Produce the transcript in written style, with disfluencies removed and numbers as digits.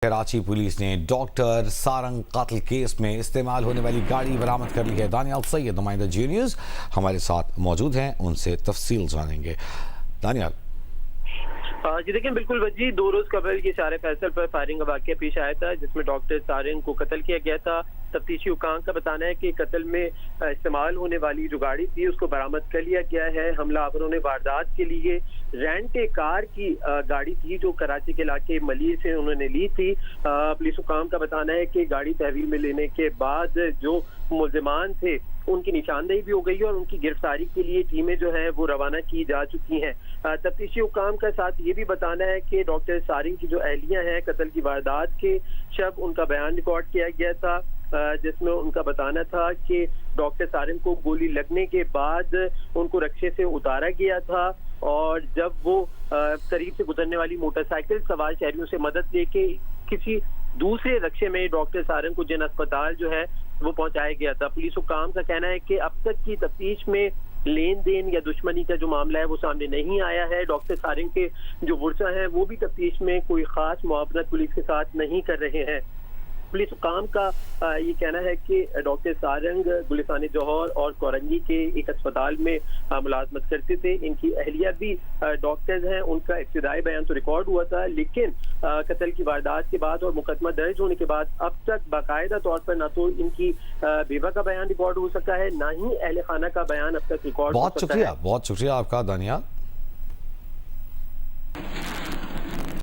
Karachi police ने doctor Sarang कत्ल case में इस्तेमाल होने वाली गाड़ी बरामद कर ली है। दानियाल सैयद नुमाइंदा जी न्यूज़ हमारे साथ मौजूद हैं, उनसे तफसील जानेंगे। दानियाल जी देखिए, बिल्कुल वजी 2 रोज कबल ये शारे फैसल पर फायरिंग का वाकया पेश आया था जिसमें डॉक्टर सारंग को कत्ल किया गया था। तफ्तीशी हुकाम का बताना है कि कत्ल में इस्तेमाल होने वाली जो गाड़ी थी उसको बरामद कर लिया गया है। हमलावरों ने वारदात के लिए रेंट ए कार की गाड़ी थी जो कराची के इलाके मली से उन्होंने ली थी। पुलिस हुकाम का बताना है कि गाड़ी तहवील में लेने के बाद जो मुल्जिमान थे उनकी निशानदेही भी हो गई है और उनकी गिरफ्तारी के लिए टीमें जो है वो रवाना की जा चुकी हैं। तफ्तीशी हुकाम का साथ ये भी बताना है कि डॉक्टर सारंग की जो अहलिया हैं कत्ल की वारदात के शब उनका बयान रिकॉर्ड किया गया था जिसमें उनका बताना था कि डॉक्टर सारंग को गोली लगने के बाद उनको रक्शे से उतारा गया था और जब वो करीब से गुजरने वाली मोटरसाइकिल सवार शहरियों से मदद लेके किसी दूसरे रक्शे में डॉक्टर सारंग को जिन अस्पताल जो है वो पहुंचाया गया था। पुलिस हुकाम का कहना है कि अब तक की तफ्तीश में लेन देन या दुश्मनी का जो मामला है वो सामने नहीं आया है। डॉक्टर सारंग के जो वर्षा है वो भी तफ्तीश में कोई खास मुआवनत पुलिस के साथ नहीं कर रहे हैं। पुलिस हुकाम का ये कहना है कि डॉक्टर सारंग गुलिस्तान जौहर और कोरंगी के एक अस्पताल में मुलाजमत करते थे। इनकी अहलिया भी डॉक्टर्स हैं। उनका इब्तिदाई बयान तो रिकॉर्ड हुआ था लेकिन कत्ल की वारदात के बाद और मुकदमा दर्ज होने के बाद अब तक बाकायदा तौर पर ना तो इनकी बेवा का बयान रिकॉर्ड हो सका है ना ही अहले खाना का बयान अब तक रिकॉर्ड हो सका है। बहुत शुक्रिया आपका दानियाल।